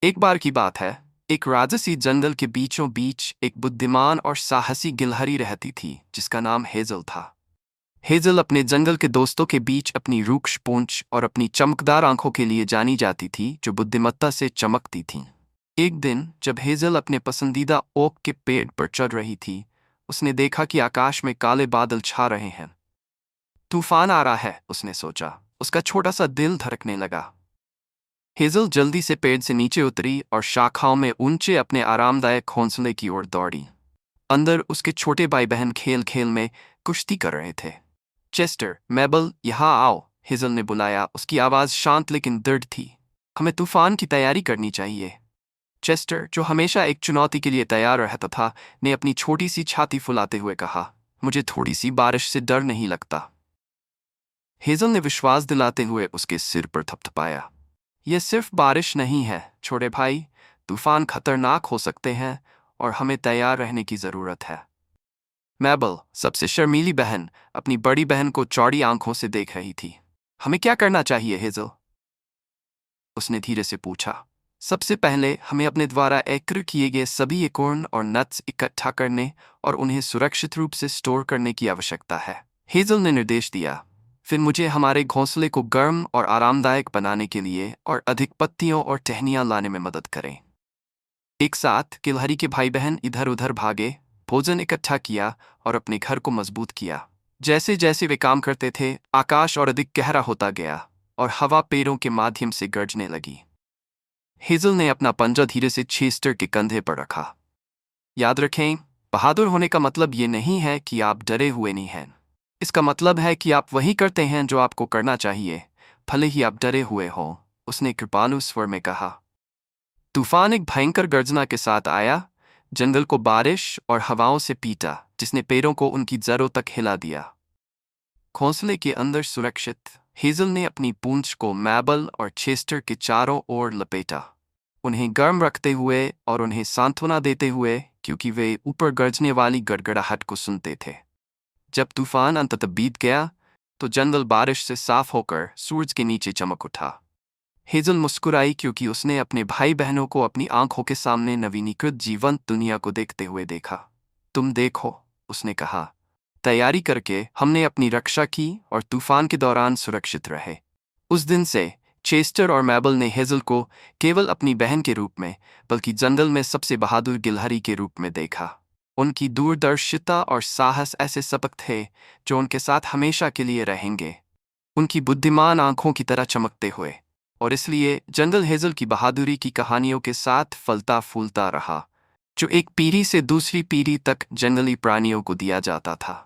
एक बार की बात है, एक राजसी जंगल के बीचों बीच एक बुद्धिमान और साहसी गिलहरी रहती थी जिसका नाम हेजल था। हेजल अपने जंगल के दोस्तों के बीच अपनी रूक्ष पूंछ और अपनी चमकदार आंखों के लिए जानी जाती थी, जो बुद्धिमत्ता से चमकती थीं। एक दिन जब हेजल अपने पसंदीदा ओक के पेड़ पर चढ़ रही थी, उसने देखा कि आकाश में काले बादल छा रहे हैं। तूफान आ रहा है, उसने सोचा। उसका छोटा सा दिल धड़कने लगा। हेजल जल्दी से पेड़ से नीचे उतरी और शाखाओं में ऊंचे अपने आरामदायक घोंसले की ओर दौड़ी। अंदर उसके छोटे भाई बहन खेल खेल में कुश्ती कर रहे थे। चेस्टर, मैबल, यहाँ आओ, हेजल ने बुलाया। उसकी आवाज़ शांत लेकिन दृढ़ थी। हमें तूफान की तैयारी करनी चाहिए। चेस्टर, जो हमेशा एक चुनौती के लिए तैयार रहता था, ने अपनी छोटी सी छाती फुलाते हुए कहा, मुझे थोड़ी सी बारिश से डर नहीं लगता। हेजल ने विश्वास दिलाते हुए उसके सिर पर थपथपाया। यह सिर्फ बारिश नहीं है छोटे भाई, तूफान खतरनाक हो सकते हैं और हमें तैयार रहने की जरूरत है। मैबल, सबसे शर्मीली बहन, अपनी बड़ी बहन को चौड़ी आंखों से देख रही थी। हमें क्या करना चाहिए हेजल? उसने धीरे से पूछा। सबसे पहले हमें अपने द्वारा एकत्र किए गए सभी एकोर्न और नट्स इकट्ठा करने और उन्हें सुरक्षित रूप से स्टोर करने की आवश्यकता है, हेजल ने निर्देश दिया। फिर मुझे हमारे घोंसले को गर्म और आरामदायक बनाने के लिए और अधिक पत्तियों और टहनियाँ लाने में मदद करें। एक साथ गिलहरी के भाई बहन इधर उधर भागे, भोजन इकट्ठा किया और अपने घर को मजबूत किया। जैसे जैसे वे काम करते थे, आकाश और अधिक गहरा होता गया और हवा पेड़ों के माध्यम से गरजने लगी। हेजल ने अपना पंजा धीरे से चेस्टर के कंधे पर रखा। याद रखें, बहादुर होने का मतलब ये नहीं है कि आप डरे हुए नहीं हैं। इसका मतलब है कि आप वही करते हैं जो आपको करना चाहिए, भले ही आप डरे हुए हों, उसने कृपालु स्वर में कहा। तूफान एक भयंकर गर्जना के साथ आया, जंगल को बारिश और हवाओं से पीटा, जिसने पेड़ों को उनकी जड़ों तक हिला दिया। घोंसले के अंदर सुरक्षित, हेजल ने अपनी पूंछ को मैबल और चेस्टर के चारों ओर लपेटा, उन्हें गर्म रखते हुए और उन्हें सांत्वना देते हुए, क्योंकि वे ऊपर गरजने वाली गड़गड़ाहट को सुनते थे। जब तूफान अंततः बीत गया तो जंगल बारिश से साफ होकर सूरज के नीचे चमक उठा। हेजल मुस्कुराई क्योंकि उसने अपने भाई बहनों को अपनी आंखों के सामने नवीनीकृत जीवंत दुनिया को देखते हुए देखा। तुम देखो, उसने कहा, तैयारी करके हमने अपनी रक्षा की और तूफान के दौरान सुरक्षित रहे। उस दिन से चेस्टर और मैबल ने हेजल को केवल अपनी बहन के रूप में, बल्कि जंगल में सबसे बहादुर गिलहरी के रूप में देखा। उनकी दूरदर्शिता और साहस ऐसे सबक थे जो उनके साथ हमेशा के लिए रहेंगे, उनकी बुद्धिमान आंखों की तरह चमकते हुए। और इसलिए जंगल हेजल की बहादुरी की कहानियों के साथ फलता फूलता रहा, जो एक पीढ़ी से दूसरी पीढ़ी तक जंगली प्राणियों को दिया जाता था।